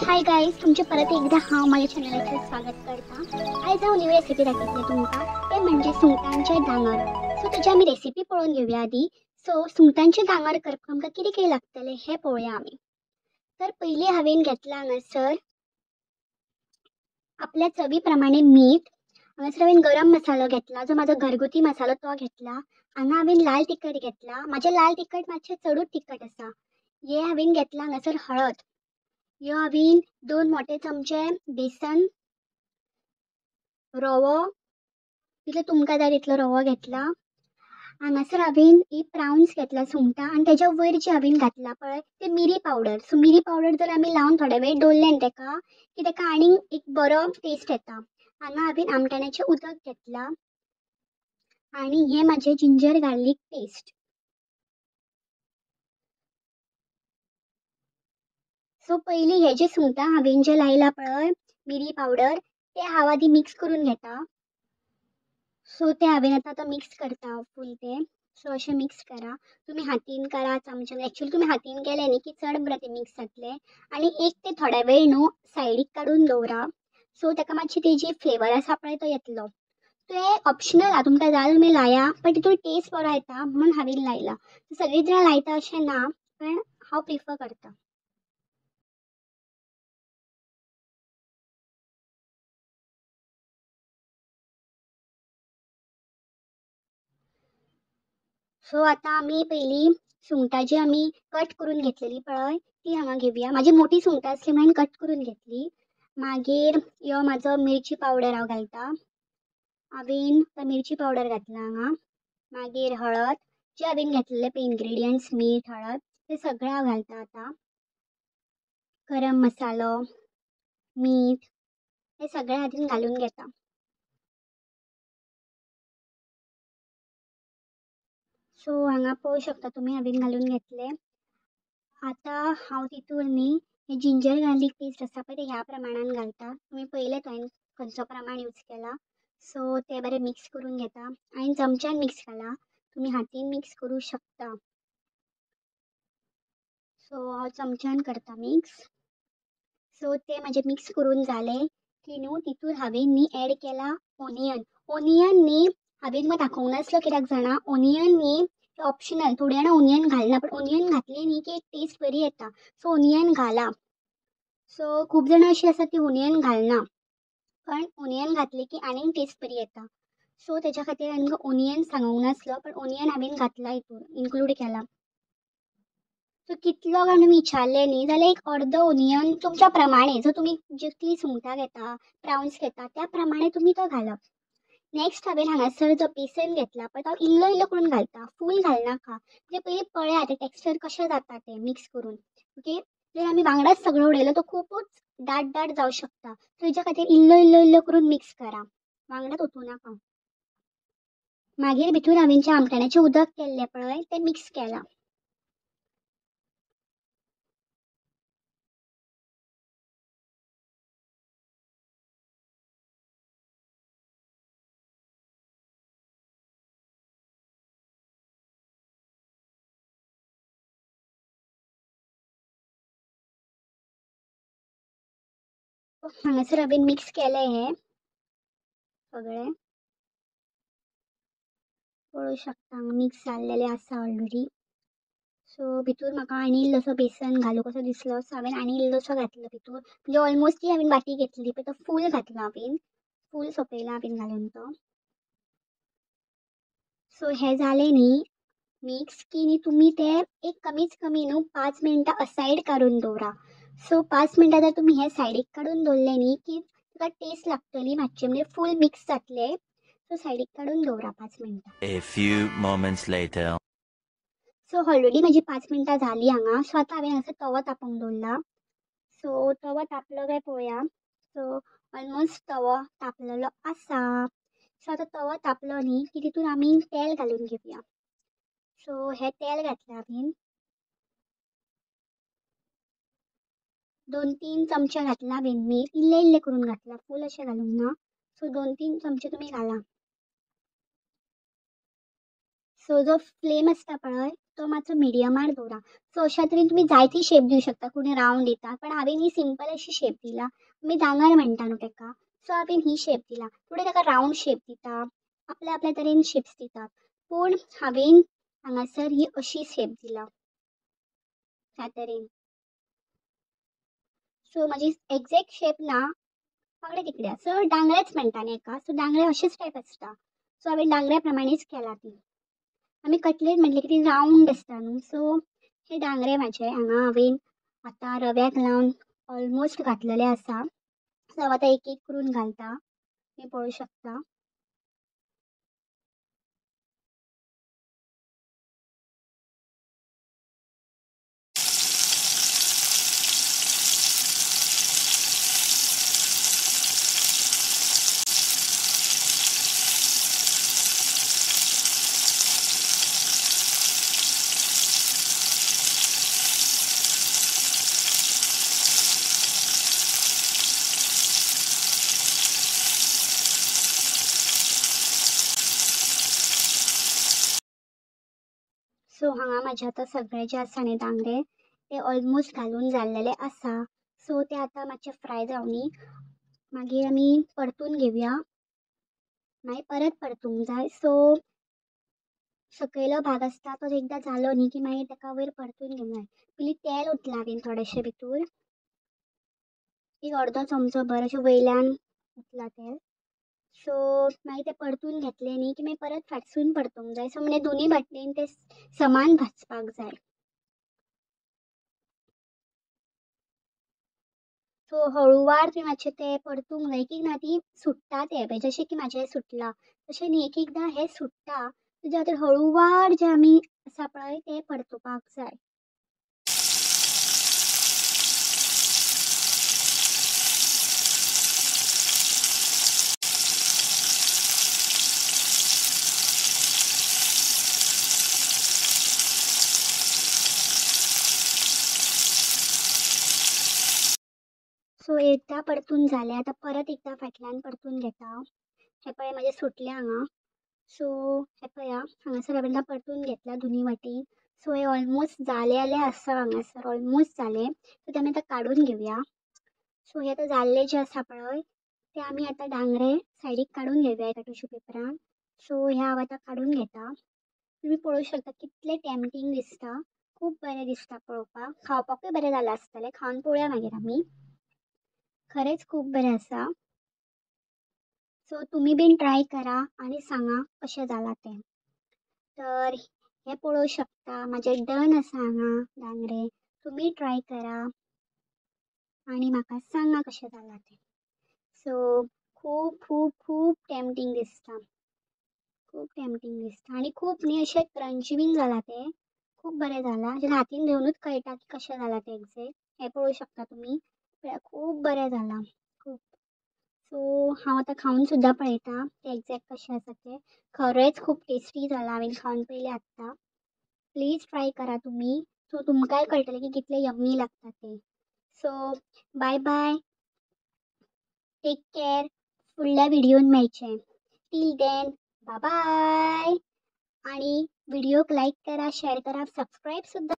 Hi guys, तुमचे परत एकदा माझ्या चॅनलाचेर स्वागत करता। आयज हांव न्यू रेसिपी दाखयतलें तुमकां, ते म्हणजे सुंगटांचे दांगर। सो तेजी आमी रेसिपी पळोवन घेवया आदी। सो सुंगटांचे दांगर करपाक आमकां कितें कितें लागतलें हें पळोवया आमी। तर पयलीं हांवें घेतलां हांगासर आपल्या चवी प्रमाणे मीठ। हांगासर हांवें गरम मसालो घेतला, जो म्हाजो घरगुती मसालो तो घेतला। हांगा हांवें लाल तिखट घेतला, म्हाजें लाल तिखट मातशें चडूच तिखट आसा। हे हांवें घेतला हांगासर हळद। ह्यो हांवें 2 मोठे चमचे बेसन, रवो तितलो तुमकां जाय तितलो रवो घेतला। हांगासर हांवें ही प्रावन्स घेतला सुंगटां, आनी तेज्या वयर जे हांवें घातला पळय ते मिरी पावडर। सो मिरी पावडर जर आमी लावन थोडे वेळ दवरलें तेका की तेका आनीक एक बरो टेस्ट येता। हांगा हांवें आमटाण्याचें उदक घेतला आनी हें म्हाजें जिंजर गार्लीक पेस्ट। सो पयलीं हे जे सुंगटां हांवें जे लायला पळय मिरी पावडर ते हांव आदी मिक्स करून घेता। सो ते हांवें आतां मिक्स करता फूल ते। सो अशें मिक्स करा, तुमी हातीन करा, चमच्यान। एक्चुअली तुमी हातीन केलें न्ही की चड बरें ते मिक्स जातले। आनी एक ते थोड्या वेळ न्हू सायडीक काडून दवरा। सो तेका मातशी तेजी फ्लेवर आसा पळय तो येतलो। ते ऑप्शनल हा, तुमकां जाय तुमी लाया, पण तितून टेस्ट बरो येता म्हणून हांवें लायला। सगळीं जाणां लायता अशें ना, पण हांव प्रिफर करता। सो आतां आमी पयलीं सुंगटां जी आमी कट करून घेतलेली पळय ती हांगा घेवया। म्हाजी मोठी सुंगटां आसली म्हणून कट करून घेतली। मागीर ह्यो म्हाजो मिरची पावडर हांव घालता। हांवें मिरची पावडर घातला हांगा। मागीर हळद, जे हांवें घेतलेले पळय इन्ग्रेडियंट्स मीठ, हळद ते सगळें हांव घालता आतां। गरम मसालो, मीठ हे सगळें हातीन घालून घेता। सो हांगा पळोवंक शकता तुमी हांवें घालून घेतले। आतां हांव तितून न्ही हे जिंजर गार्लीक पेस्ट आसा पळय ते ह्या प्रमाणान घालता। तुमी पळयलें हांवें खंयचो प्रमाण यूज केला। सो ते बरें मिक्स करून घेता। हांवें चमच्यान मिक्स केला, तुमी हातीन मिक्स करूं शकता। सो हांव चमच्यान करता मिक्स। सो ते म्हाजे मिक्स करून जालें की न्हू तितून हांवें न्ही एड केला ओनियन। ओनियन न्ही हांवें तुमकां दाखोवंक नासलो कित्याक जाणा, ओनियन न्ही ऑप्शनल, थोडीं जाणां ओनियन घालना, पण ओनियन घातली न्ही की एक टेस्ट बरी येता। सो ओनियन घाला। सो खूब जाणां अशीं आसा ती ओनियन घालना, पण ओनियन घातली की आनीक टेस्ट बरी येता। सो तेच्या खातीर हांवें तुमकां ओनियन सांगूंक नासलो, पण ओनियन हांवें घातला हितून, इन्क्लूड केला। सो कितलो काय तुमी विचारलें न्ही जाल्यार एक अर्द ओनियन तुमच्या प्रमाणे, जर तुमी जितली सुंगटां घेता, प्रावन्स घेता त्या प्रमाणे तुमी तो घालप। नेक्स्ट हांवें हांगासर जो बेसन घेतला पळय तो इल्लो इल्लो करून घालता, फूल घालनाका। म्हणजे पयलीं पळया ते टेक्स्चर कशें जाता तें मिक्स करून। ओके, जर आमी वांगडाच सगळो उडयलो तो खूबच दाट दाट जावं शकता। सो हेच्या खातीर इल्लो इल्लो इल्लो करून मिक्स करा, वांगडाच ओतूं नाका। मागीर भितूर हांवें जें आमटाण्याचें उदक केल्लें पळय तें मिक्स केलां। हांगासर हांवें मिक्स केलें हें सगळें, पळोवंक शकता हांगा मिक्स जाल्लेलें आसा ऑलरेडी। सो भितूर म्हाका आनी इल्लोसो बेसन घालूं कसो दिसलो, सो हांवें आनी इल्लोसो घातलो भितूर। म्हणजे ऑलमोस्ट ती हांवें वाटी घेतली पळय तो फूल घातलो हांवें, फूल सोंपयला हांवें घालून तो। सो हें जालें न्ही मिक्स की न्ही तुमी तें एक कमीच कमी न्हू 5 मिनटां असायड काडून दवरा। सो 5 मिनटां जर तुमी हें सायडीक काडून दवरलें न्ही की तुका टेस्ट लागतली मातशी, म्हणजे फूल मिक्स जातलें। सो सायडीक काडून दवरा 5 मिनटां। A few moments later. So already म्हजी 5 मिनटां जालीं हांगा। सो आतां हांवें हांगासर तवो तापोवंक दवरला। सो तवो तापलो काय पळोवया। सो ऑलमोस्ट तवो तापलेलो आसा। सो आतां तवो तापलो न्ही की तितून आमी तेल घालून घेवया। सो हें तेल घातलें हांवें, 2-3 चमचे घातला हांवें मीठ, इल्लें इल्लें करून घातला, फूल अशें घालूंक ना। सो 2-3 चमचे तुमी घाला। सो जो फ्लेम आसता पळय तो मातसो मिडियमार दवरा. सो अशा तरेन तुमी जायती शेप दिवं शकता. कोणी रावंड दिता पण हांवें ही सिंपल अशी शेप दिला. आमी दांगर म्हणटा न्हू तेका. सो हांवें ही शेप दिला. थोडे तेका रावंड शेप दिता. आपल्या आपल्या तरेन शेप्स दितात. पूण हांवें हांगासर ही अशी शेप दिला. ह्या तरेन. सो म्हाजी एक्झॅक्ट शेप ना वांगडा तिकडे. सो डांगरेच म्हणटा न्ही एका. सो डांगरे अशेच टायप आसता. सो हांवें डांगऱ्या प्रमाणेच केला ती. आमी कटलेट म्हटले की ती रावंड आसता न्हू. सो हे डांगरे म्हाजे हांगा हांवें आतां रव्याक लावन ऑलमोस्ट घातलेले आसा. सो हांव आतां एक एक करून घालता. तुम्ही पळोवं शकता. सो हांगा म्हाजे आतां सगळे जे आसा न्ही दांगरे ते ऑलमोस्ट घालून जाल्लेले आसा. सो ते आतां मातशे फ्राय जावनी मागीर आमी परतून घेवया. मागीर परत परतूंक जाय. सो सकयलो भाग आसता तो एकदां जालो न्ही की मागीर तेका वयर परतून घेवंक जाय. पयलीं तेल ओतलां हांवें थोडेंशें भितूर. एक अर्दो चमचो भर अशें वयल्यान ओतलां तेल. सो मागीर ते परतून घेतले न्ही की मागीर परत फाटसून परतूंक जाय. सो म्हणजे दोनी वाटेन ते समान भाजपाक जाय. सो हळुवार तुवें मातशें ते परतूंक जाय. एक एक ना ती सुट्टा ते जशें की म्हाजें सुटलां तशें न्ही एक एकदां हें सुट्टा. तेज्या खातीर हळुवार जे आमी आसा पळय ते परतुपाक जाय. सो एकदां परतून जालें. आतां परत एकदां फाटल्यान परतून घेता. हे पळय म्हाजें सुटलें हांगा. सो हे पळया हांगासर हांवें एकदां परतून घेतल्या दोनी वाटेन. सो हे ऑलमोस्ट जालेले आसा हांगासर ऑलमोस्ट जालें. सो ते आमी आतां काडून घेवया. सो हे आतां जाल्ले जे आसा पळय ते आमी आतां डांगरे सायडीक काडून घेवया एका टिश्यू पेपरान. सो हे हांव आतां काडून घेता. तुमी पळोवं शकता कितले टेम्पटींग दिसता. खूब बरें दिसता पळोवपाक. खावपाकूय बरें जालें आसतलें. खावन पळोवया मागीर आमी. खरेंच खूब बरें आसा. सो तुमी बीन ट्राय करा आनी सांगा कशें जालां तें. तर हे पळोवं शकता म्हाजें डन आसा हांगा डांगरे. तुमी ट्राय करा आनी म्हाका सांगा कशें जालां तें. सो खूब खूब खूब टेम्पटींग दिसता. खूब टेम्पटींग दिसता आनी खूब न्ही अशें क्रंची बीन जालां तें. खूब बरें जालां. जेन्ना हातीन घेवनूच कळटा की कशें जालां तें एक्झॅक्ट. हें पळोवं शकता तुमी. खूब बरें जालां. खूब. सो हांव आतां खावन सुद्दां पळयता तें एक्झॅक्ट कशें आसा तें. खरेंच खूब टेस्टी जालां. हांवें खावन पयलें आत्तां. प्लीज ट्राय करा तुमी. सो तुमकांय कळटलें की कितलें यम्मी लागता तें. So bye bye. Take care. फुडल्या व्हिडिओन मेळचें. Till then bye bye. आणि व्हिडिओक लाईक करा, शेअर करा, सबस्क्राईब सुद्धा